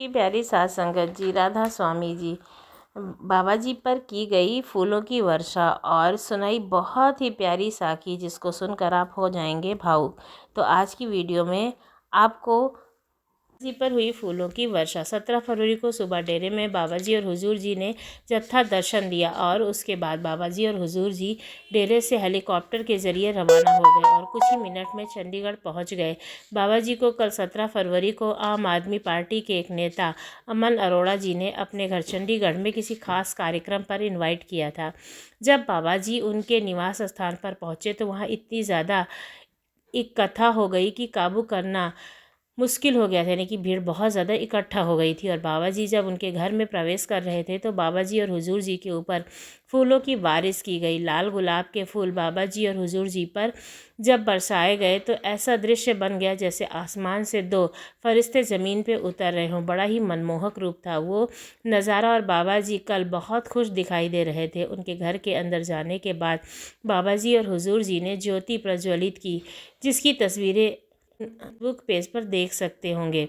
की प्यारी साध संगत जी, राधा स्वामी जी, बाबा जी पर की गई फूलों की वर्षा और सुनाई बहुत ही प्यारी साखी, जिसको सुनकर आप हो जाएंगे भावुक। तो आज की वीडियो में आपको जी पर हुई फूलों की वर्षा। 17 फरवरी को सुबह डेरे में बाबा जी और हुजूर जी ने जत्था दर्शन दिया और उसके बाद बाबा जी और हुजूर जी डेरे से हेलीकॉप्टर के जरिए रवाना हो गए और कुछ ही मिनट में चंडीगढ़ पहुंच गए। बाबा जी को कल 17 फरवरी को आम आदमी पार्टी के एक नेता अमन अरोड़ा जी ने अपने घर चंडीगढ़ में किसी खास कार्यक्रम पर इनवाइट किया था। जब बाबा जी उनके निवास स्थान पर पहुंचे तो वहाँ इतनी ज़्यादा इकट्ठा हो गई कि काबू करना मुश्किल हो गया था, यानी कि भीड़ बहुत ज़्यादा इकट्ठा हो गई थी। और बाबा जी जब उनके घर में प्रवेश कर रहे थे तो बाबा जी और हुजूर जी के ऊपर फूलों की बारिश की गई। लाल गुलाब के फूल बाबा जी और हुजूर जी पर जब बरसाए गए तो ऐसा दृश्य बन गया जैसे आसमान से दो फरिश्ते ज़मीन पे उतर रहे हों। बड़ा ही मनमोहक रूप था वो नज़ारा। और बाबा जी कल बहुत खुश दिखाई दे रहे थे। उनके घर के अंदर जाने के बाद बाबा जी और हुजूर जी ने ज्योति प्रज्वलित की, जिसकी तस्वीरें बुक पेज पर देख सकते होंगे।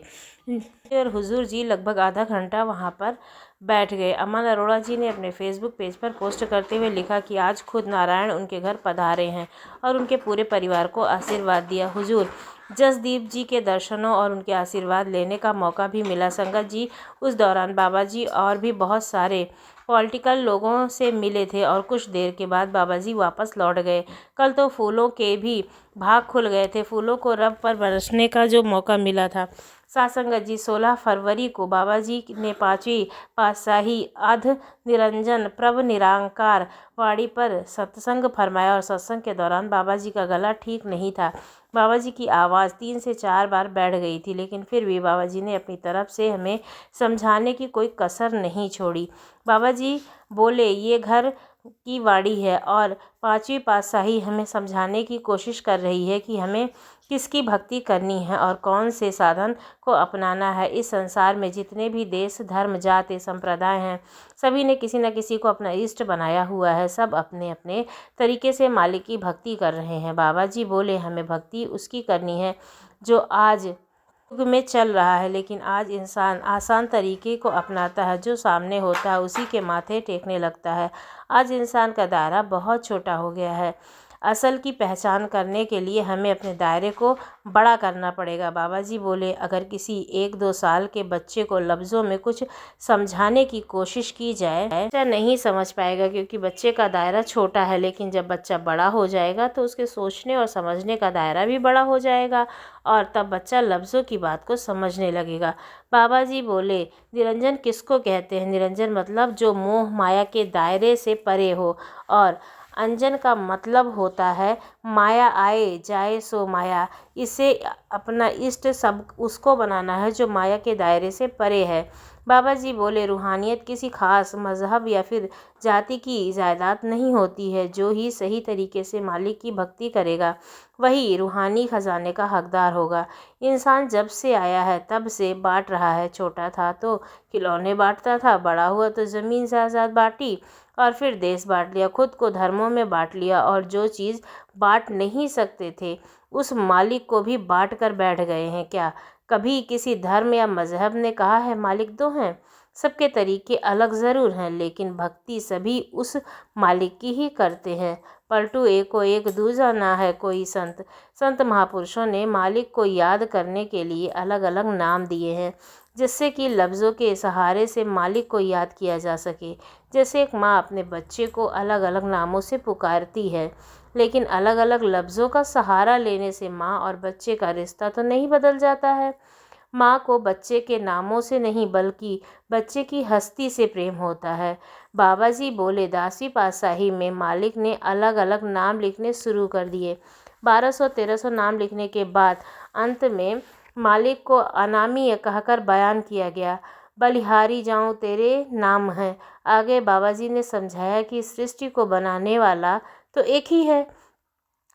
और हुजूर जी लगभग आधा घंटा वहाँ पर बैठ गए। अमन अरोड़ा जी ने अपने फेसबुक पेज पर पोस्ट करते हुए लिखा कि आज खुद नारायण उनके घर पधारे हैं और उनके पूरे परिवार को आशीर्वाद दिया। हुजूर जसदीप जी के दर्शनों और उनके आशीर्वाद लेने का मौका भी मिला। संगत जी उस दौरान बाबा जी और भी बहुत सारे पॉलिटिकल लोगों से मिले थे और कुछ देर के बाद बाबा जी वापस लौट गए। कल तो फूलों के भी भाग खुल गए थे। फूलों को रब पर बरसने का जो मौका मिला था। साथ संगत जी 16 फरवरी को बाबा जी ने 5वीं पातशाही अध निरंजन प्रभ निरांकार वाणी पर सत्संग फरमाया और सत्संग के दौरान बाबा जी का गला ठीक नहीं था। बाबा जी की आवाज़ 3 से 4 बार बैठ गई थी, लेकिन फिर भी बाबा जी ने अपनी तरफ से हमें समझाने की कोई कसर नहीं छोड़ी। बाबा जी बोले, ये घर की वाणी है और 5वीं पातशाही हमें समझाने की कोशिश कर रही है कि हमें किसकी भक्ति करनी है और कौन से साधन को अपनाना है। इस संसार में जितने भी देश धर्म जाति संप्रदाय हैं, सभी ने किसी न किसी को अपना इष्ट बनाया हुआ है। सब अपने अपने तरीके से मालिक की भक्ति कर रहे हैं। बाबा जी बोले, हमें भक्ति उसकी करनी है जो आज युग में चल रहा है, लेकिन आज इंसान आसान तरीके को अपनाता है। जो सामने होता है उसी के माथे टेकने लगता है। आज इंसान का दायरा बहुत छोटा हो गया है। असल की पहचान करने के लिए हमें अपने दायरे को बड़ा करना पड़ेगा। बाबा जी बोले, अगर किसी 1-2 साल के बच्चे को लफ्ज़ों में कुछ समझाने की कोशिश की जाए, बच्चा नहीं समझ पाएगा क्योंकि बच्चे का दायरा छोटा है। लेकिन जब बच्चा बड़ा हो जाएगा तो उसके सोचने और समझने का दायरा भी बड़ा हो जाएगा और तब बच्चा लफ्ज़ों की बात को समझने लगेगा। बाबा जी बोले, निरंजन किसको कहते हैं? निरंजन मतलब जो मोह माया के दायरे से परे हो, और अंजन का मतलब होता है माया आए जाए सो माया। इसे अपना इष्ट सब उसको बनाना है जो माया के दायरे से परे है। बाबा जी बोले, रूहानियत किसी खास मज़हब या फिर जाति की जायदाद नहीं होती है। जो ही सही तरीके से मालिक की भक्ति करेगा वही रूहानी खजाने का हकदार होगा। इंसान जब से आया है तब से बांट रहा है। छोटा था तो खिलौने बांटता था, बड़ा हुआ तो ज़मीन जायदाद बांटी और फिर देश बांट लिया, खुद को धर्मों में बांट लिया और जो चीज़ बांट नहीं सकते थे उस मालिक को भी बांट कर बैठ गए हैं। क्या कभी किसी धर्म या मज़हब ने कहा है मालिक दो हैं? सबके तरीके अलग ज़रूर हैं, लेकिन भक्ति सभी उस मालिक की ही करते हैं। पलटू एको एक दूजा ना है कोई संत। संत महापुरुषों ने मालिक को याद करने के लिए अलग अलग नाम दिए हैं, जिससे कि लफ्ज़ों के सहारे से मालिक को याद किया जा सके। जैसे एक माँ अपने बच्चे को अलग अलग नामों से पुकारती है, लेकिन अलग अलग लफ्ज़ों का सहारा लेने से माँ और बच्चे का रिश्ता तो नहीं बदल जाता है। माँ को बच्चे के नामों से नहीं बल्कि बच्चे की हस्ती से प्रेम होता है। बाबा जी बोले, 10वीं पातशाही में मालिक ने अलग अलग नाम लिखने शुरू कर दिए। 1200-1300 नाम लिखने के बाद अंत में मालिक को अनामी कहकर बयान किया गया। बलिहारी जाऊं तेरे नाम है। आगे बाबा जी ने समझाया कि सृष्टि को बनाने वाला तो एक ही है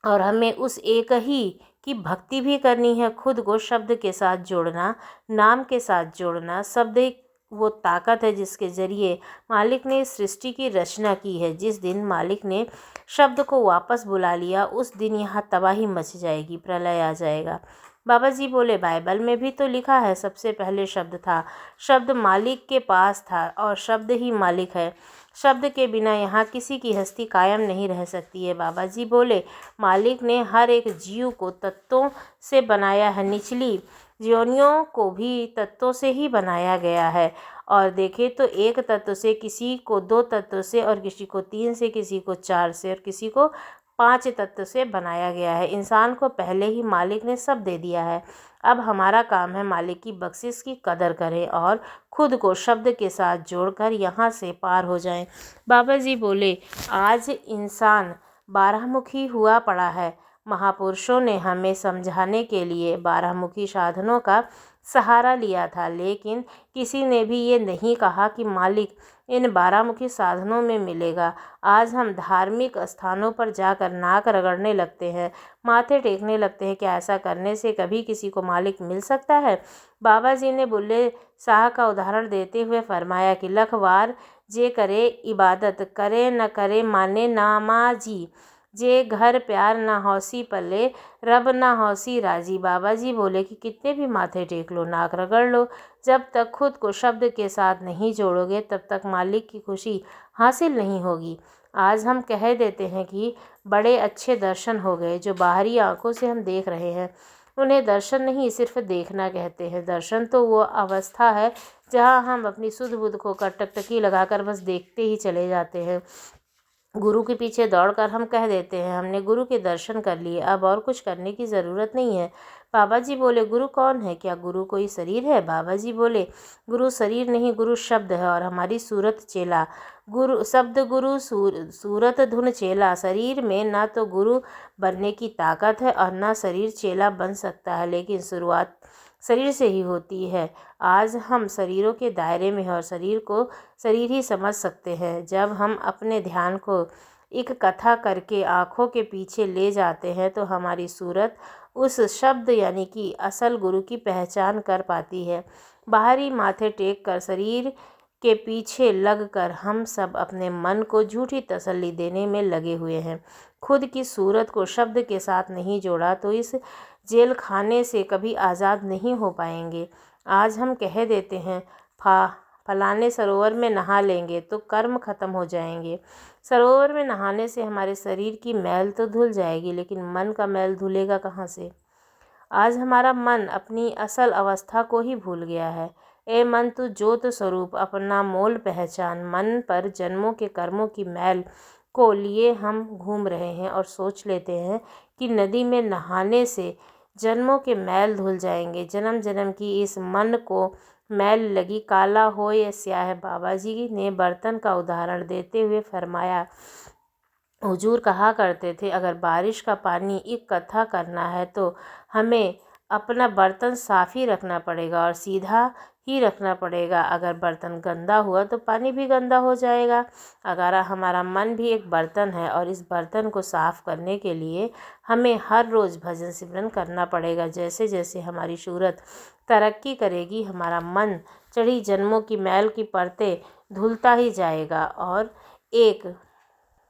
और हमें उस एक ही की भक्ति भी करनी है। खुद को शब्द के साथ जोड़ना, नाम के साथ जोड़ना। शब्द एक वो ताकत है जिसके ज़रिए मालिक ने सृष्टि की रचना की है। जिस दिन मालिक ने शब्द को वापस बुला लिया उस दिन यहाँ तबाही मच जाएगी, प्रलय आ जाएगा। बाबा जी बोले, बाइबल में भी तो लिखा है, सबसे पहले शब्द था, शब्द मालिक के पास था और शब्द ही मालिक है। शब्द के बिना यहाँ किसी की हस्ती कायम नहीं रह सकती है। बाबा जी बोले, मालिक ने हर एक जीव को तत्वों से बनाया है, निचली योनियों को भी तत्वों से ही बनाया गया है। और देखें तो एक तत्व से, किसी को 2 तत्व से, और किसी को 3 से, किसी को 4 से, और किसी को 5 तत्व से बनाया गया है। इंसान को पहले ही मालिक ने सब दे दिया है। अब हमारा काम है मालिक की बख्शिश की कदर करें और खुद को शब्द के साथ जोड़कर यहाँ से पार हो जाएं। बाबा जी बोले, आज इंसान 12मुखी हुआ पड़ा है। महापुरुषों ने हमें समझाने के लिए 12मुखी साधनों का सहारा लिया था, लेकिन किसी ने भी ये नहीं कहा कि मालिक इन 12मुखी साधनों में मिलेगा। आज हम धार्मिक स्थानों पर जाकर नाक रगड़ने लगते हैं, माथे टेकने लगते हैं। क्या ऐसा करने से कभी किसी को मालिक मिल सकता है? बाबा जी ने बुल्ले शाह का उदाहरण देते हुए फरमाया कि लखवार जे करे इबादत, करे न करे माने नामाजी, जे घर प्यार ना हौसी पले, रब ना हौसी राजी। बाबा जी बोले कि कितने भी माथे टेक लो, नाक रगड़ लो, जब तक खुद को शब्द के साथ नहीं जोड़ोगे तब तक मालिक की खुशी हासिल नहीं होगी। आज हम कह देते हैं कि बड़े अच्छे दर्शन हो गए। जो बाहरी आंखों से हम देख रहे हैं उन्हें दर्शन नहीं, सिर्फ देखना कहते हैं। दर्शन तो वो अवस्था है जहाँ हम अपनी सुध बुध को टकटकी लगाकर बस देखते ही चले जाते हैं। गुरु के पीछे दौड़कर हम कह देते हैं हमने गुरु के दर्शन कर लिए, अब और कुछ करने की ज़रूरत नहीं है। बाबा जी बोले, गुरु कौन है? क्या गुरु कोई शरीर है? बाबा जी बोले, गुरु शरीर नहीं, गुरु शब्द है और हमारी सूरत चेला। गुरु शब्द गुरु, सूरत धुन चेला। शरीर में ना तो गुरु बनने की ताकत है और ना शरीर चेला बन सकता है, लेकिन शुरुआत शरीर से ही होती है। आज हम शरीरों के दायरे में हैं और शरीर को शरीर ही समझ सकते हैं। जब हम अपने ध्यान को एक कथा करके आँखों के पीछे ले जाते हैं तो हमारी सूरत उस शब्द यानी कि असल गुरु की पहचान कर पाती है। बाहरी माथे टेक कर शरीर के पीछे लगकर हम सब अपने मन को झूठी तसल्ली देने में लगे हुए हैं। खुद की सूरत को शब्द के साथ नहीं जोड़ा तो इस जेल खाने से कभी आज़ाद नहीं हो पाएंगे। आज हम कह देते हैं फलाने सरोवर में नहा लेंगे तो कर्म खत्म हो जाएंगे। सरोवर में नहाने से हमारे शरीर की मैल तो धुल जाएगी, लेकिन मन का मैल धुलेगा कहाँ से? आज हमारा मन अपनी असल अवस्था को ही भूल गया है। ए मन तू ज्योत स्वरूप अपना मोल पहचान। मन पर जन्मों के कर्मों की मैल को लिए हम घूम रहे हैं और सोच लेते हैं कि नदी में नहाने से जन्मों के मैल धुल जाएंगे। जन्म जन्म की इस मन को मैल लगी, काला हो या स्याह। बाबा जी ने बर्तन का उदाहरण देते हुए फरमाया, हुजूर कहा करते थे, अगर बारिश का पानी इकट्ठा करना है तो हमें अपना बर्तन साफ़ ही रखना पड़ेगा और सीधा ही रखना पड़ेगा। अगर बर्तन गंदा हुआ तो पानी भी गंदा हो जाएगा। अगर हमारा मन भी एक बर्तन है और इस बर्तन को साफ़ करने के लिए हमें हर रोज़ भजन सिमरन करना पड़ेगा। जैसे जैसे हमारी सूरत तरक्की करेगी, हमारा मन चढ़ी जन्मों की मैल की परतें धुलता ही जाएगा और एक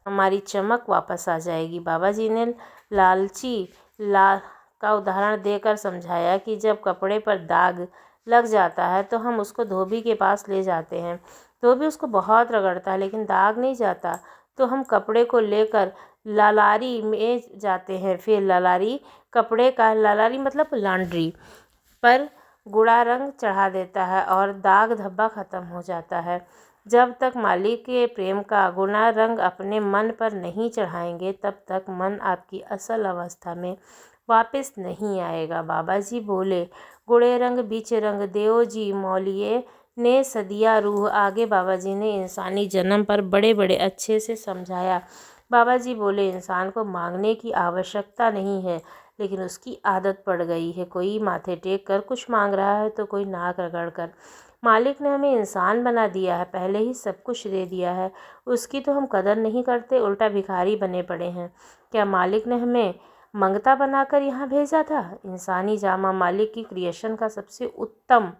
हमारी चमक वापस आ जाएगी। बाबा जी ने लालची ला का उदाहरण देकर समझाया कि जब कपड़े पर दाग लग जाता है तो हम उसको धोबी के पास ले जाते हैं। धोबी उसको बहुत रगड़ता है लेकिन दाग नहीं जाता, तो हम कपड़े को लेकर ललारी में जाते हैं। फिर ललारी कपड़े का, ललारी मतलब लॉन्ड्री पर गुड़ा रंग चढ़ा देता है और दाग धब्बा ख़त्म हो जाता है। जब तक मालिक के प्रेम का गुना रंग अपने मन पर नहीं चढ़ाएंगे तब तक मन आपकी असल अवस्था में वापस नहीं आएगा। बाबा जी बोले, गुड़े रंग बीच रंग देव जी मौलिए ने सदिया रूह। आगे बाबा जी ने इंसानी जन्म पर बड़े बड़े अच्छे से समझाया। बाबा जी बोले, इंसान को मांगने की आवश्यकता नहीं है, लेकिन उसकी आदत पड़ गई है। कोई माथे टेक कर कुछ मांग रहा है तो कोई नाक रगड़ कर। मालिक ने हमें इंसान बना दिया है, पहले ही सब कुछ दे दिया है, उसकी तो हम कदर नहीं करते, उल्टा भिखारी बने पड़े हैं। क्या मालिक ने हमें मंगता बनाकर यहाँ भेजा था? इंसानी जामा मालिक की क्रिएशन का सबसे उत्तम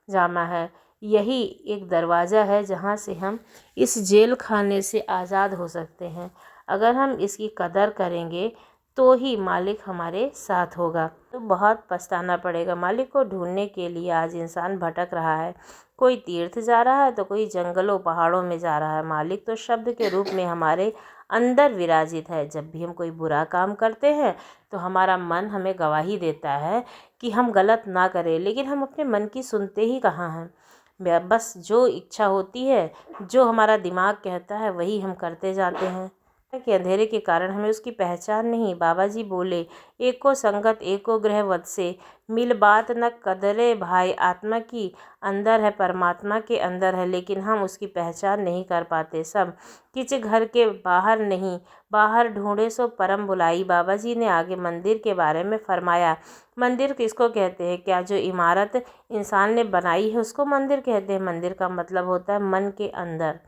जामा है। यही एक दरवाज़ा है जहाँ से हम इस जेल खाने से आज़ाद हो सकते हैं। अगर हम इसकी कदर करेंगे तो ही मालिक हमारे साथ होगा। तो बहुत पछताना पड़ेगा। मालिक को ढूंढने के लिए आज इंसान भटक रहा है। कोई तीर्थ जा रहा है तो कोई जंगलों पहाड़ों में जा रहा है। मालिक तो शब्द के रूप में हमारे अंदर विराजित है। जब भी हम कोई बुरा काम करते हैं तो हमारा मन हमें गवाही देता है कि हम गलत ना करें, लेकिन हम अपने मन की सुनते ही कहाँ हैं। बस जो इच्छा होती है, जो हमारा दिमाग कहता है, वही हम करते जाते हैं। के अंधेरे के कारण हमें उसकी पहचान नहीं। बाबा जी बोले, एको संगत एको ग्रह वध से, मिल बात न कदरे भाई। आत्मा की अंदर है, परमात्मा के अंदर है, लेकिन हम उसकी पहचान नहीं कर पाते। सब किसी घर के बाहर नहीं, बाहर ढूंढे सो परम बुलाई। बाबा जी ने आगे मंदिर के बारे में फरमाया। मंदिर किसको कहते हैं? क्या जो इमारत इंसान ने बनाई है उसको मंदिर कहते हैं? मंदिर का मतलब होता है मन के अंदर।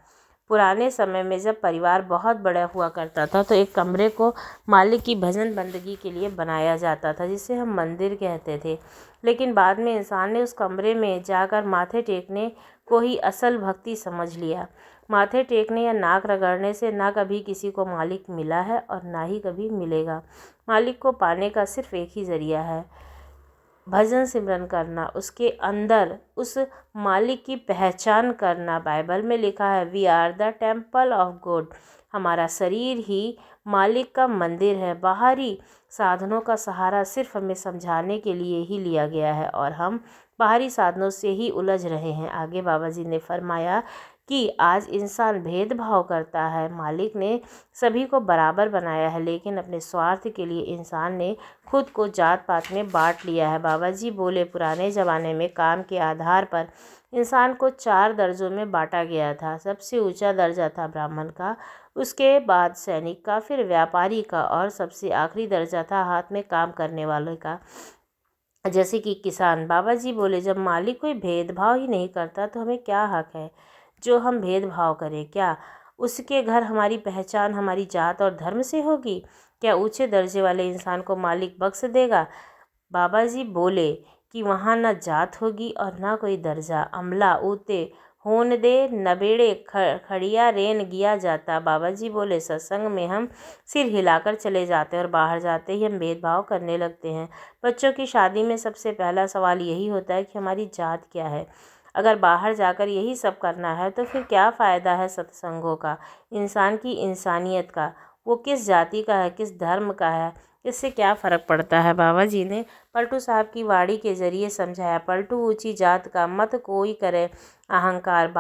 पुराने समय में जब परिवार बहुत बड़ा हुआ करता था तो एक कमरे को मालिक की भजन बंदगी के लिए बनाया जाता था, जिसे हम मंदिर कहते थे। लेकिन बाद में इंसान ने उस कमरे में जाकर माथे टेकने को ही असल भक्ति समझ लिया। माथे टेकने या नाक रगड़ने से ना कभी किसी को मालिक मिला है और ना ही कभी मिलेगा। मालिक को पाने का सिर्फ एक ही ज़रिया है, भजन सिमरन करना, उसके अंदर उस मालिक की पहचान करना। बाइबल में लिखा है, we are the temple of God. हमारा शरीर ही मालिक का मंदिर है। बाहरी साधनों का सहारा सिर्फ हमें समझाने के लिए ही लिया गया है और हम बाहरी साधनों से ही उलझ रहे हैं। आगे बाबा जी ने फरमाया कि आज इंसान भेदभाव करता है। मालिक ने सभी को बराबर बनाया है, लेकिन अपने स्वार्थ के लिए इंसान ने खुद को जात पात में बांट लिया है। बाबा जी बोले, पुराने ज़माने में काम के आधार पर इंसान को 4 दर्जों में बांटा गया था। सबसे ऊंचा दर्जा था ब्राह्मण का, उसके बाद सैनिक का, फिर व्यापारी का और सबसे आखिरी दर्जा था हाथ में काम करने वाले का, जैसे कि किसान। बाबा जी बोले, जब मालिक कोई भेदभाव ही नहीं करता तो हमें क्या हक है जो हम भेदभाव करें? क्या उसके घर हमारी पहचान हमारी जात और धर्म से होगी? क्या ऊंचे दर्जे वाले इंसान को मालिक बख्श देगा? बाबा जी बोले कि वहाँ न जात होगी और ना कोई दर्जा। अमला ऊते होन दे नबेड़े खड़िया रेन गिया जाता। बाबा जी बोले, सत्संग में हम सिर हिलाकर चले जाते हैं और बाहर जाते ही हम भेदभाव करने लगते हैं। बच्चों की शादी में सबसे पहला सवाल यही होता है कि हमारी जात क्या है। अगर बाहर जाकर यही सब करना है तो फिर क्या फ़ायदा है सत्संगों का, इंसान की इंसानियत का? वो किस जाति का है, किस धर्म का है, इससे क्या फ़र्क पड़ता है? बाबा जी ने पलटू साहब की वाणी के ज़रिए समझाया, पलटू ऊंची जात का मत कोई करे अहंकार,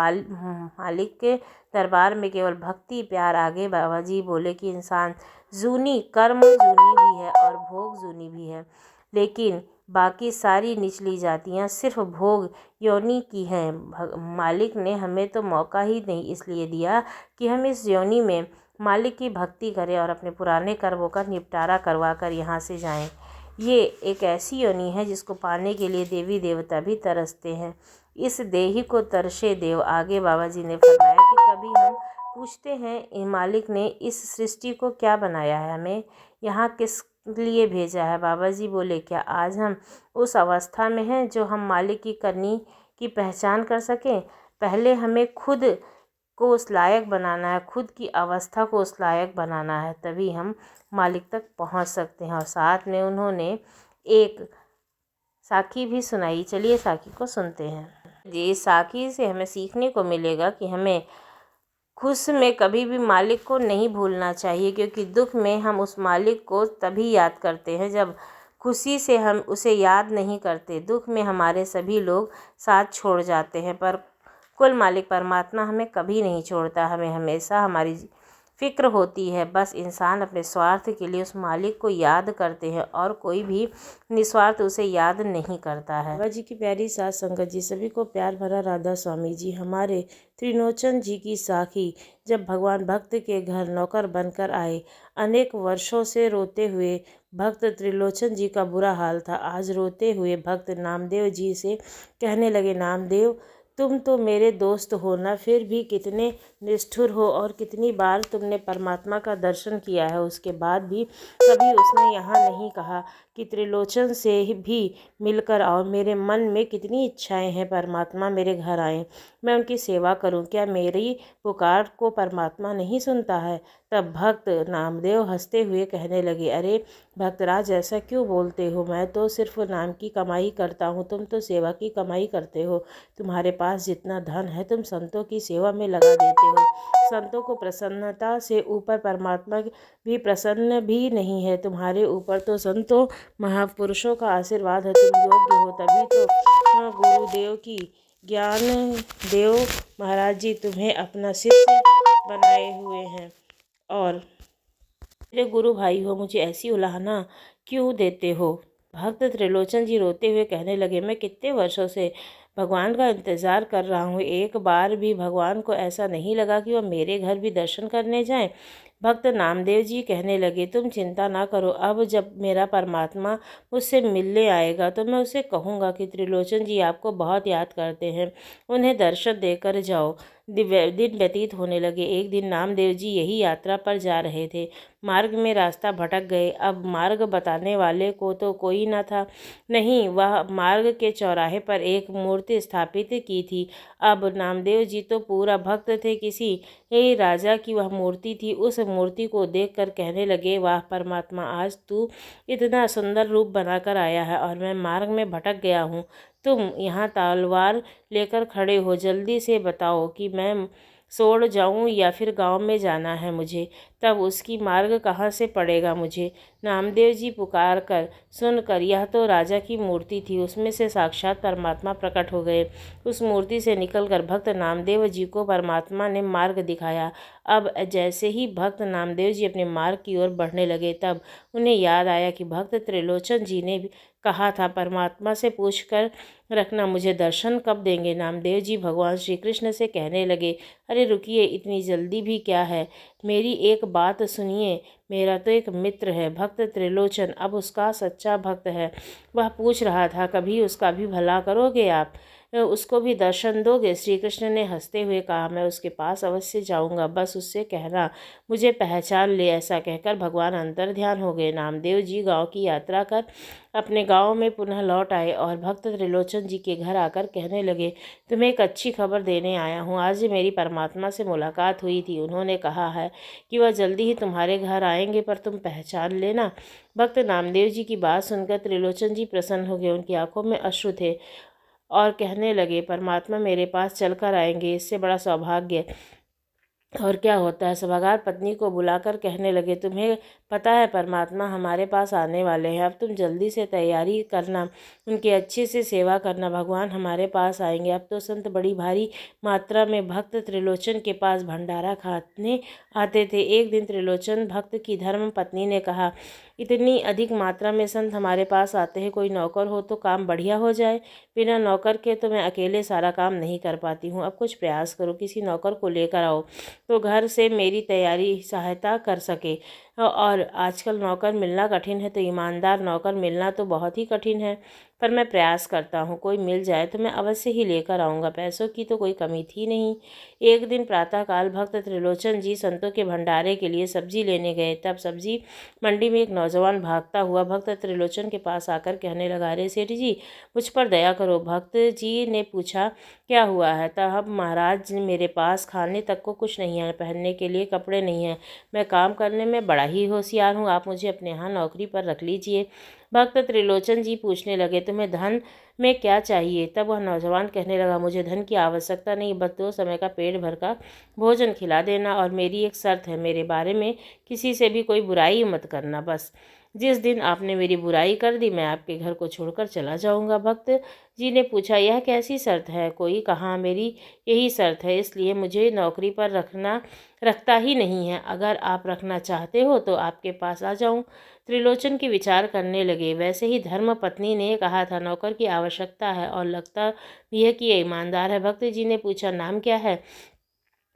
मालिक के दरबार में केवल भक्ति प्यार। आगे बाबा जी बोले कि इंसान जूनी कर्म जूनी भी है और भोग जूनी भी है, लेकिन बाकी सारी निचली जातियाँ सिर्फ भोग योनि की हैं। मालिक ने हमें तो मौका ही नहीं इसलिए दिया कि हम इस योनि में मालिक की भक्ति करें और अपने पुराने कर्मों का निपटारा करवा कर यहाँ से जाएं। ये एक ऐसी योनि है जिसको पाने के लिए देवी देवता भी तरसते हैं। इस देही को तरसे देव। आगे बाबा जी ने फरमाया कि कभी हम पूछते हैं, मालिक ने इस सृष्टि को क्या बनाया है, हमें यहाँ किस लिए भेजा है? बाबा जी बोले, क्या आज हम उस अवस्था में हैं जो हम मालिक की करनी की पहचान कर सकें? पहले हमें खुद को उस लायक बनाना है, खुद की अवस्था को उस लायक बनाना है, तभी हम मालिक तक पहुंच सकते हैं। और साथ में उन्होंने एक साखी भी सुनाई। चलिए साखी को सुनते हैं। जी, साखी से हमें सीखने को मिलेगा कि हमें खुश में कभी भी मालिक को नहीं भूलना चाहिए, क्योंकि दुख में हम उस मालिक को तभी याद करते हैं जब खुशी से हम उसे याद नहीं करते। दुख में हमारे सभी लोग साथ छोड़ जाते हैं, पर कुल मालिक परमात्मा हमें कभी नहीं छोड़ता। हमें हमेशा हमारी फ़िक्र होती है। बस इंसान अपने स्वार्थ के लिए उस मालिक को याद करते हैं और कोई भी निस्वार्थ उसे याद नहीं करता है। बाबा जी की प्यारी साथ संगत जी, सभी को प्यार भरा राधा स्वामी जी। हमारे त्रिलोचन जी की साखी, जब भगवान भक्त के घर नौकर बनकर आए, अनेक वर्षों से रोते हुए भक्त त्रिलोचन जी का बुरा हाल था। आज रोते हुए भक्त नामदेव जी से कहने लगे, नामदेव तुम तो मेरे दोस्त हो ना, फिर भी कितने निष्ठुर हो, और कितनी बार तुमने परमात्मा का दर्शन किया है, उसके बाद भी कभी उसने यहाँ नहीं कहा कि त्रिलोचन से भी मिलकर आओ। मेरे मन में कितनी इच्छाएं हैं परमात्मा मेरे घर आए, मैं उनकी सेवा करूं। क्या मेरी पुकार को परमात्मा नहीं सुनता है? तब भक्त नामदेव हंसते हुए कहने लगे, अरे भक्तराज, ऐसा क्यों बोलते हो? मैं तो सिर्फ नाम की कमाई करता हूँ, तुम तो सेवा की कमाई करते हो। तुम्हारे पास जितना धन है तुम संतों की सेवा में लगा देते हो। संतों को प्रसन्नता से ऊपर परमात्मा भी प्रसन्न भी नहीं है तुम्हारे ऊपर। तो संतों महापुरुषों का आशीर्वाद है, तुम योग्य हो, तभी तो गुरुदेव की ज्ञान देव महाराज जी तुम्हें अपना शिष्य बनाए हुए हैं, और मेरे गुरु भाई हो, मुझे ऐसी उलाहना क्यों देते हो? भक्त त्रिलोचन जी रोते हुए कहने लगे, मैं कितने वर्षों से भगवान का इंतज़ार कर रहा हूँ, एक बार भी भगवान को ऐसा नहीं लगा कि वह मेरे घर भी दर्शन करने जाएं। भक्त नामदेव जी कहने लगे, तुम चिंता ना करो, अब जब मेरा परमात्मा मुझसे मिलने आएगा तो मैं उसे कहूँगा कि त्रिलोचन जी आपको बहुत याद करते हैं, उन्हें दर्शन देकर जाओ। दिन व्यतीत होने लगे। एक दिन नामदेव जी यही यात्रा पर जा रहे थे। मार्ग में रास्ता भटक गए। अब मार्ग बताने वाले को तो कोई न था। नहीं, वह मार्ग के चौराहे पर एक मूर्ति स्थापित की थी। अब नामदेव जी तो पूरा भक्त थे, किसी राजा की वह मूर्ति थी। उस मूर्ति को देखकर कहने लगे, वाह परमात्मा, आज तू इतना सुंदर रूप बनाकर आया है और मैं मार्ग में भटक गया हूँ। तुम यहाँ तलवार लेकर खड़े हो, जल्दी से बताओ कि मैं सोड़ जाऊं या फिर गांव में जाना है मुझे, तब उसकी मार्ग कहाँ से पड़ेगा मुझे। नामदेव जी पुकार कर सुनकर, यह तो राजा की मूर्ति थी, उसमें से साक्षात परमात्मा प्रकट हो गए। उस मूर्ति से निकलकर भक्त नामदेव जी को परमात्मा ने मार्ग दिखाया। अब जैसे ही भक्त नामदेव जी अपने मार्ग की ओर बढ़ने लगे, तब उन्हें याद आया कि भक्त त्रिलोचन जी ने भी कहा था, परमात्मा से पूछकर रखना मुझे दर्शन कब देंगे। नामदेव जी भगवान श्री कृष्ण से कहने लगे, अरे रुकिए, इतनी जल्दी भी क्या है, मेरी एक बात सुनिए। मेरा तो एक मित्र है भक्त त्रिलोचन, अब उसका सच्चा भक्त है। वह पूछ रहा था, कभी उसका भी भला करोगे आप, उसको भी दर्शन दोगे? श्री कृष्ण ने हंसते हुए कहा, मैं उसके पास अवश्य जाऊंगा, बस उससे कहना मुझे पहचान ले। ऐसा कहकर भगवान अंतर ध्यान हो गए। नामदेव जी गांव की यात्रा कर अपने गांव में पुनः लौट आए और भक्त त्रिलोचन जी के घर आकर कहने लगे, तुम्हें एक अच्छी खबर देने आया हूँ। आज मेरी परमात्मा से मुलाकात हुई थी, उन्होंने कहा है कि वह जल्दी ही तुम्हारे घर आएंगे, पर तुम पहचान लेना। भक्त नामदेव जी की बात सुनकर त्रिलोचन जी प्रसन्न हो गए, उनकी आंखों में अश्रु थे और कहने लगे, परमात्मा मेरे पास चलकर आएंगे, इससे बड़ा सौभाग्य और क्या होता है। सभागार पत्नी को बुलाकर कहने लगे, तुम्हें पता है परमात्मा हमारे पास आने वाले हैं, अब तुम जल्दी से तैयारी करना, उनकी अच्छे से सेवा करना, भगवान हमारे पास आएंगे। अब तो संत बड़ी भारी मात्रा में भक्त त्रिलोचन के पास भंडारा खाने आते थे। एक दिन त्रिलोचन भक्त की धर्म पत्नी ने कहा, इतनी अधिक मात्रा में संत हमारे पास आते हैं, कोई नौकर हो तो काम बढ़िया हो जाए। बिना नौकर के तो मैं अकेले सारा काम नहीं कर पाती हूँ, अब कुछ प्रयास करो, किसी नौकर को लेकर आओ तो घर से मेरी तैयारी सहायता कर सके। और आजकल नौकर मिलना कठिन है, तो ईमानदार नौकर मिलना तो बहुत ही कठिन है, पर मैं प्रयास करता हूँ, कोई मिल जाए तो मैं अवश्य ही लेकर आऊँगा। पैसों की तो कोई कमी थी नहीं। एक दिन प्रातःकाल भक्त त्रिलोचन जी संतों के भंडारे के लिए सब्जी लेने गए। तब सब्जी मंडी में एक नौजवान भागता हुआ भक्त त्रिलोचन के पास आकर कहने लगा, अरे सेठ जी, मुझ पर दया करो। भक्त जी ने पूछा, क्या हुआ है? तब महाराज, मेरे पास खाने तक को कुछ नहीं है, पहनने के लिए कपड़े नहीं हैं, मैं काम करने में बड़ा ही होशियार हूँ, आप मुझे अपने यहाँ नौकरी पर रख लीजिए। भक्त त्रिलोचन जी पूछने लगे, तुम्हें धन में क्या चाहिए? तब वह नौजवान कहने लगा, मुझे धन की आवश्यकता नहीं, बस 2 समय का पेट भर का भोजन खिला देना, और मेरी एक शर्त है, मेरे बारे में किसी से भी कोई बुराई मत करना। बस जिस दिन आपने मेरी बुराई कर दी, मैं आपके घर को छोड़कर चला जाऊंगा। भक्त जी ने पूछा, यह कैसी शर्त है? कोई कहा, मेरी यही शर्त है, इसलिए मुझे नौकरी पर रखता ही नहीं है। अगर आप रखना चाहते हो तो आपके पास आ जाऊं। त्रिलोचन की विचार करने लगे। वैसे ही धर्म पत्नी ने कहा था, नौकर की आवश्यकता है और लगता भी है कि ये ईमानदार है। भक्त जी ने पूछा, नाम क्या है?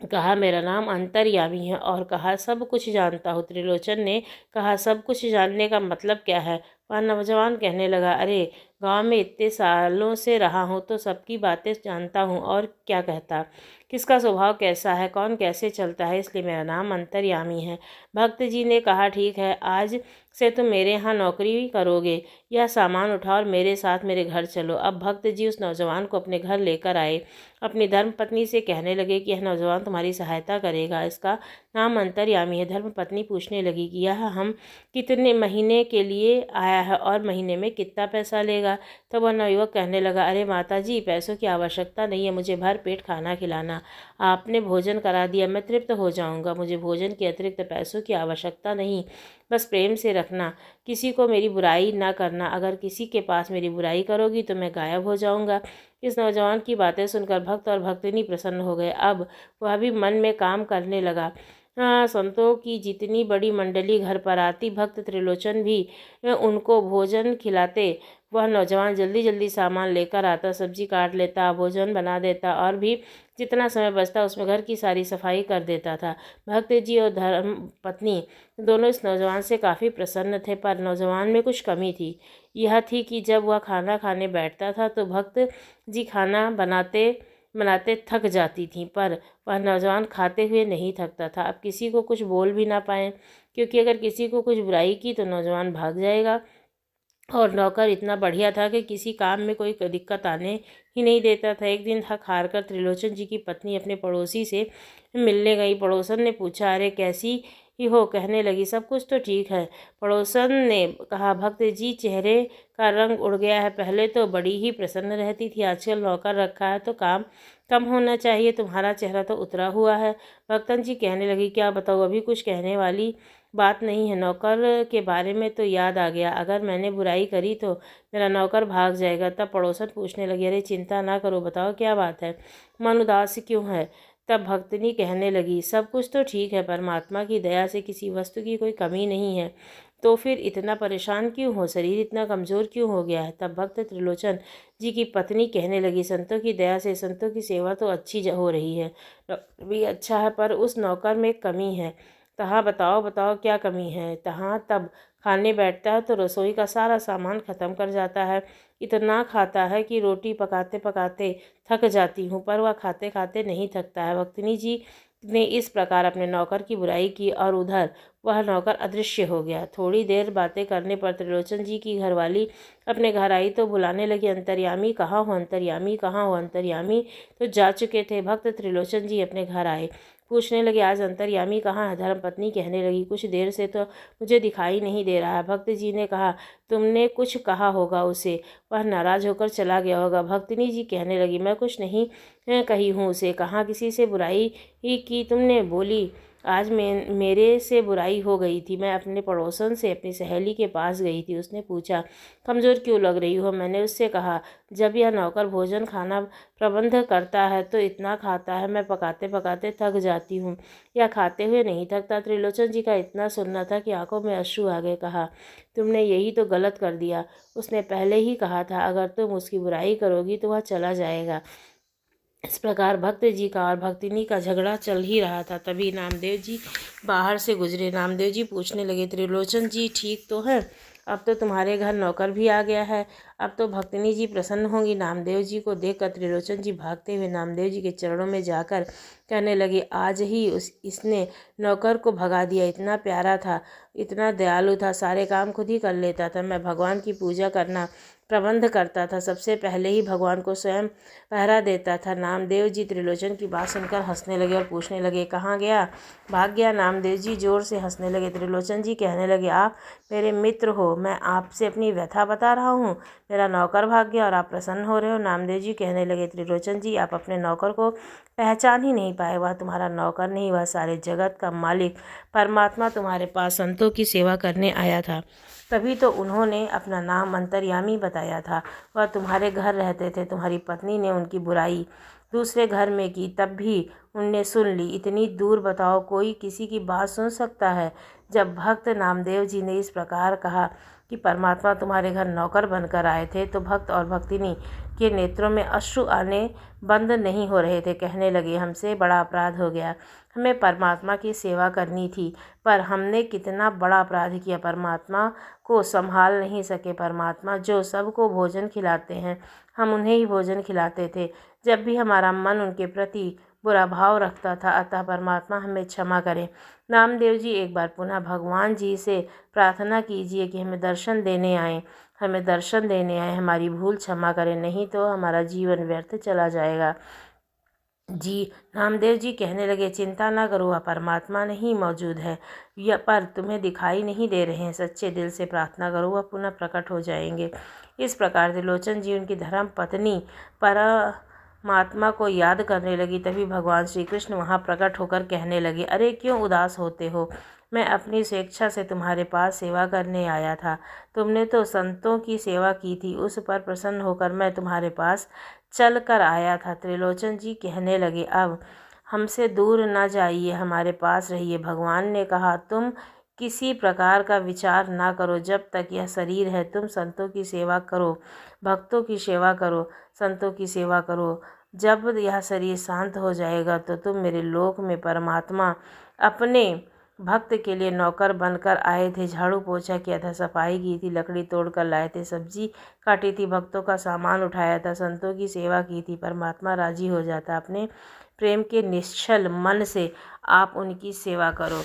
कहा, मेरा नाम अंतर्यामी है। और कहा, सब कुछ जानता हूँ। त्रिलोचन ने कहा, सब कुछ जानने का मतलब क्या है? वह नौजवान कहने लगा, अरे गांव में इतने सालों से रहा हूँ तो सबकी बातें जानता हूँ। और क्या कहता, किसका स्वभाव कैसा है, कौन कैसे चलता है, इसलिए मेरा नाम अंतर्यामी है। भक्त जी ने कहा, ठीक है, आज से तुम मेरे यहाँ नौकरी करोगे। यह सामान उठाओ और मेरे साथ मेरे घर चलो। अब भक्त जी उस नौजवान को अपने घर लेकर आए। अपनी धर्मपत्नी से कहने लगे कि यह नौजवान तुम्हारी सहायता करेगा, इसका नाम अंतर्यामी है। धर्मपत्नी पूछने लगी कि यह हम कितने महीने के लिए आया है और महीने में कितना पैसा लेगा। तब वह नवयुवक कहने लगा, अरे माता जी, पैसों की आवश्यकता नहीं है, मुझे भर पेट खाना खिलाना। आपने भोजन करा दिया, मैं तृप्त हो जाऊंगा। मुझे भोजन के अतिरिक्त पैसों की आवश्यकता नहीं, बस प्रेम से रखना, किसी को मेरी बुराई ना करना। अगर किसी के पास मेरी बुराई करोगी तो मैं गायब हो जाऊंगा। इस नौजवान की बातें सुनकर भक्त और भक्तिनी प्रसन्न हो गए। अब वह भी मन में काम करने लगा। संतों की जितनी बड़ी मंडली घर पर आती, भक्त त्रिलोचन भी उनको भोजन खिलाते। वह नौजवान जल्दी जल्दी सामान लेकर आता, सब्जी काट लेता, भोजन बना देता और भी जितना समय बचता उसमें घर की सारी सफाई कर देता था। भक्त जी और धर्म पत्नी दोनों इस नौजवान से काफ़ी प्रसन्न थे, पर नौजवान में कुछ कमी थी। यह थी कि जब वह खाना खाने बैठता था तो भक्त जी खाना बनाते बनाते थक जाती थीं, पर वह नौजवान खाते हुए नहीं थकता था। अब किसी को कुछ बोल भी ना पाए, क्योंकि अगर किसी को कुछ बुराई की तो नौजवान भाग जाएगा। और नौकर इतना बढ़िया था कि किसी काम में कोई दिक्कत आने ही नहीं देता था। एक दिन थक हार कर त्रिलोचन जी की पत्नी अपने पड़ोसी से मिलने गई। पड़ोसन ने पूछा, अरे कैसी ही हो? कहने लगी, सब कुछ तो ठीक है। पड़ोसन ने कहा, भक्त जी, चेहरे का रंग उड़ गया है। पहले तो बड़ी ही प्रसन्न रहती थी, आजकल नौकर रखा है तो काम कम होना चाहिए, तुम्हारा चेहरा तो उतरा हुआ है। भक्तन जी कहने लगी, क्या बताऊँ, अभी कुछ कहने वाली बात नहीं है। नौकर के बारे में तो याद आ गया, अगर मैंने बुराई करी तो मेरा नौकर भाग जाएगा। तब पड़ोसन पूछने लगी, अरे चिंता ना करो, बताओ क्या बात है, मन उदास क्यों है? तब भक्तनी कहने लगी, सब कुछ तो ठीक है, परमात्मा की दया से किसी वस्तु की कोई कमी नहीं है, तो फिर इतना परेशान क्यों हो, शरीर इतना कमज़ोर क्यों हो गया है? तब भक्त त्रिलोचन जी की पत्नी कहने लगी, संतों की दया से संतों की सेवा तो अच्छी हो रही है, भी अच्छा है, पर उस नौकर में एक कमी है। तहाँ बताओ बताओ क्या कमी है? तहाँ तब खाने बैठता है तो रसोई का सारा सामान ख़त्म कर जाता है। इतना खाता है कि रोटी पकाते पकाते थक जाती हूँ, पर वह खाते खाते नहीं थकता है। भक्तिनी जी ने इस प्रकार अपने नौकर की बुराई की और उधर वह नौकर अदृश्य हो गया। थोड़ी देर बातें करने पर त्रिलोचन जी की घरवाली अपने घर आई तो बुलाने लगी, अंतर्यामी कहाँ हो, अंतर्यामी कहाँ हो? अंतर्यामी तो जा चुके थे। भक्त त्रिलोचन जी अपने घर आए, पूछने लगे, आज अंतर्यामी कहाँ है? धर्मपत्नी कहने लगी, कुछ देर से तो मुझे दिखाई नहीं दे रहा है। भक्त जी ने कहा, तुमने कुछ कहा होगा उसे, वह नाराज होकर चला गया होगा। भक्तिनी जी कहने लगी, मैं कुछ नहीं कही हूँ उसे। कहाँ किसी से बुराई ही की तुमने? बोली, आज मेरे से बुराई हो गई थी। मैं अपने पड़ोसन से अपनी सहेली के पास गई थी, उसने पूछा, कमज़ोर क्यों लग रही हो? मैंने उससे कहा, जब यह नौकर भोजन खाना प्रबंध करता है तो इतना खाता है, मैं पकाते पकाते थक जाती हूँ, या खाते हुए नहीं थकता। त्रिलोचन जी का इतना सुनना था कि आंखों में अश्रु आ गए। कहा, तुमने यही तो गलत कर दिया, उसने पहले ही कहा था अगर तुम उसकी बुराई करोगी तो वह चला जाएगा। इस प्रकार भक्त जी का और भक्तिनी का झगड़ा चल ही रहा था। तभी नामदेव जी बाहर से गुजरे। नामदेव जी पूछने लगे, त्रिलोचन जी ठीक तो है? अब तो तुम्हारे घर नौकर भी आ गया है, अब तो भक्तिनी जी प्रसन्न होंगी। नामदेव जी को देखकर त्रिलोचन जी भागते हुए नामदेव जी के चरणों में जाकर कहने लगे, आज ही इसने नौकर को भगा दिया। इतना प्यारा था, इतना दयालु था, सारे काम खुद ही कर लेता था। मैं भगवान की पूजा करना प्रबंध करता था, सबसे पहले ही भगवान को स्वयं पहरा देता था। नामदेव जी त्रिलोचन की बात सुनकर हंसने लगे और पूछने लगे, कहाँ गया, भाग गया? नामदेव जी जोर से हंसने लगे। त्रिलोचन जी कहने लगे, आप मेरे मित्र हो, मैं आपसे अपनी व्यथा बता रहा हूँ, मेरा नौकर भाग गया और आप प्रसन्न हो रहे हो। नामदेव जी कहने लगे, त्रिलोचन जी, आप अपने नौकर को पहचान ही नहीं पाए, वह तुम्हारा नौकर नहीं, वह सारे जगत का मालिक परमात्मा तुम्हारे पास संतों की सेवा करने आया था। तभी तो उन्होंने अपना नाम अंतर्यामी बताया था। वह तुम्हारे घर रहते थे, तुम्हारी पत्नी ने उनकी बुराई दूसरे घर में की, तब भी उनने सुन ली। इतनी दूर बताओ, कोई किसी की बात सुन सकता है? जब भक्त नामदेव जी ने इस प्रकार कहा कि परमात्मा तुम्हारे घर नौकर बनकर आए थे, तो भक्त और भक्तिनी के नेत्रों में अश्रु आने बंद नहीं हो रहे थे। कहने लगे, हमसे बड़ा अपराध हो गया, हमें परमात्मा की सेवा करनी थी, पर हमने कितना बड़ा अपराध किया। परमात्मा को संभाल नहीं सके। परमात्मा जो सबको भोजन खिलाते हैं, हम उन्हें ही भोजन खिलाते थे। जब भी हमारा मन उनके प्रति बुरा भाव रखता था, अतः परमात्मा हमें क्षमा करें। नामदेव जी एक बार पुनः भगवान जी से प्रार्थना कीजिए कि हमें दर्शन देने आए, हमें दर्शन देने आए, हमारी भूल क्षमा करें, नहीं तो हमारा जीवन व्यर्थ चला जाएगा। जी नामदेव जी कहने लगे, चिंता ना करो, वह परमात्मा नहीं मौजूद है, या पर तुम्हें दिखाई नहीं दे रहे हैं। सच्चे दिल से प्रार्थना करो, वह पुनः प्रकट हो जाएंगे। इस प्रकार त्रिलोचन जी उनकी धर्म पत्नी परमात्मा को याद करने लगी। तभी भगवान श्री कृष्ण वहाँ प्रकट होकर कहने लगे, अरे क्यों उदास होते हो? मैं अपनी स्वेच्छा से तुम्हारे पास सेवा करने आया था। तुमने तो संतों की सेवा की थी, उस पर प्रसन्न होकर मैं तुम्हारे पास चल कर आया था। त्रिलोचन जी कहने लगे, अब हमसे दूर न जाइए, हमारे पास रहिए। भगवान ने कहा, तुम किसी प्रकार का विचार ना करो, जब तक यह शरीर है तुम संतों की सेवा करो, भक्तों की सेवा करो, संतों की सेवा करो। जब यह शरीर शांत हो जाएगा तो तुम मेरे लोक में परमात्मा अपने भक्त के लिए नौकर बनकर आए थे। झाड़ू पोछा किया था, सफाई की थी, लकड़ी तोड़कर लाए थे, सब्जी काटी थी, भक्तों का सामान उठाया था, संतों की सेवा की थी। परमात्मा राजी हो जाता। अपने प्रेम के निश्चल मन से आप उनकी सेवा करो।